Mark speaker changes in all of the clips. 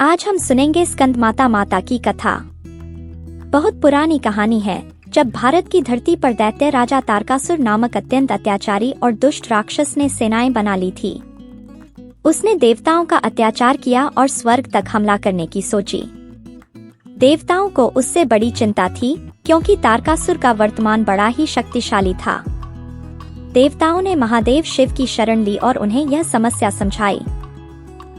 Speaker 1: आज हम सुनेंगे स्कंदमाता माता की कथा। बहुत पुरानी कहानी है, जब भारत की धरती पर दैत्य राजा तारकासुर नामक अत्यंत अत्याचारी और दुष्ट राक्षस ने सेनाएं बना ली थी। उसने देवताओं का अत्याचार किया और स्वर्ग तक हमला करने की सोची। देवताओं को उससे बड़ी चिंता थी, क्योंकि तारकासुर का वर्तमान बड़ा ही शक्तिशाली था। देवताओं ने महादेव शिव की शरण ली और उन्हें यह समस्या समझाई।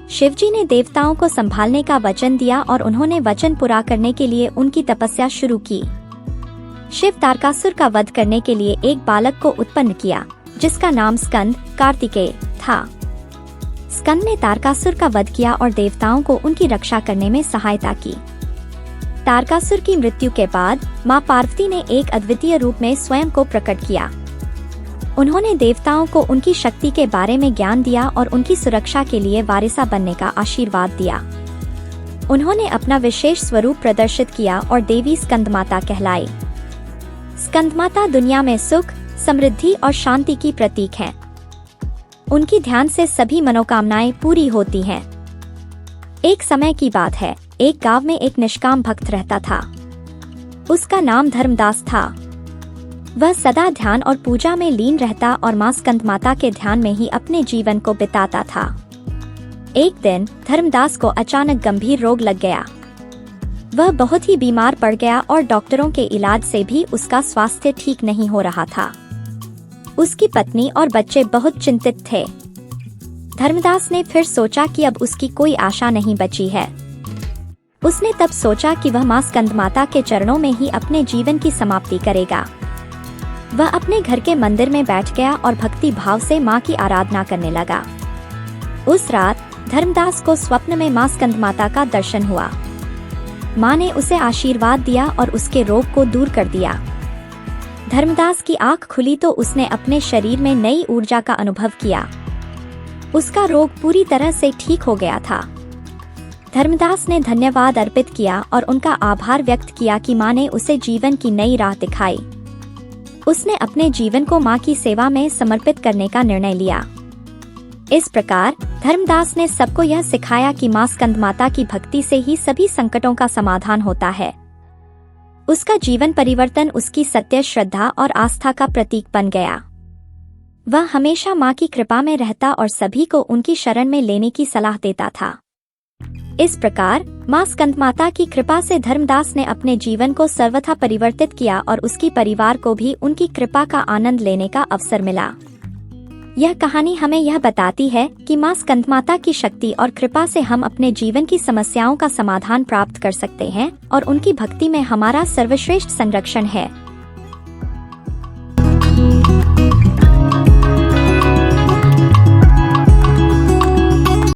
Speaker 1: शिवजी ने देवताओं को संभालने का वचन दिया और उन्होंने वचन पूरा करने के लिए उनकी तपस्या शुरू की। शिव तारकासुर का वध करने के लिए एक बालक को उत्पन्न किया, जिसका नाम स्कंद कार्तिकेय था। स्कंद ने तारकासुर का वध किया और देवताओं को उनकी रक्षा करने में सहायता की। तारकासुर की मृत्यु के बाद मां पार्वती ने एक अद्वितीय रूप में स्वयं को प्रकट किया। उन्होंने देवताओं को उनकी शक्ति के बारे में ज्ञान दिया और उनकी सुरक्षा के लिए वारिसा बनने का आशीर्वाद दिया। उन्होंने अपना विशेष स्वरूप प्रदर्शित किया और देवी स्कंदमाता कहलाई। स्कंदमाता दुनिया में सुख, समृद्धि और शांति की प्रतीक हैं। उनकी ध्यान से सभी मनोकामनाएं पूरी होती हैं। एक समय की बात है, एक गांव में एक निष्काम भक्त रहता था। उसका नाम धर्मदास था। वह सदा ध्यान और पूजा में लीन रहता और मां स्कंदमाता के ध्यान में ही अपने जीवन को बिताता था। एक दिन धर्मदास को अचानक गंभीर रोग लग गया। वह बहुत ही बीमार पड़ गया और डॉक्टरों के इलाज से भी उसका स्वास्थ्य ठीक नहीं हो रहा था। उसकी पत्नी और बच्चे बहुत चिंतित थे। धर्मदास ने फिर सोचा कि अब उसकी कोई आशा नहीं बची है। उसने तब सोचा कि वह मां स्कंदमाता के चरणों में ही अपने जीवन की समाप्ति करेगा। वह अपने घर के मंदिर में बैठ गया और भक्ति भाव से मां की आराधना करने लगा। उस रात धर्मदास को स्वप्न में मां स्कंदमाता का दर्शन हुआ। मां ने उसे आशीर्वाद दिया और उसके रोग को दूर कर दिया। धर्मदास की आंख खुली तो उसने अपने शरीर में नई ऊर्जा का अनुभव किया। उसका रोग पूरी तरह से ठीक हो गया था। धर्मदास ने धन्यवाद अर्पित किया और उनका आभार व्यक्त किया कि मां ने उसे जीवन की नई राह दिखाई। उसने अपने जीवन को मां की सेवा में समर्पित करने का निर्णय लिया। इस प्रकार धर्मदास ने सबको यह सिखाया कि मां स्कंदमाता की भक्ति से ही सभी संकटों का समाधान होता है। उसका जीवन परिवर्तन उसकी सत्य श्रद्धा और आस्था का प्रतीक बन गया। वह हमेशा मां की कृपा में रहता और सभी को उनकी शरण में लेने की सलाह देता था। इस प्रकार मां स्कंदमाता की कृपा से धर्मदास ने अपने जीवन को सर्वथा परिवर्तित किया और उसकी परिवार को भी उनकी कृपा का आनंद लेने का अवसर मिला। यह कहानी हमें यह बताती है कि मां स्कंदमाता की शक्ति और कृपा से हम अपने जीवन की समस्याओं का समाधान प्राप्त कर सकते हैं और उनकी भक्ति में हमारा सर्वश्रेष्ठ संरक्षण है।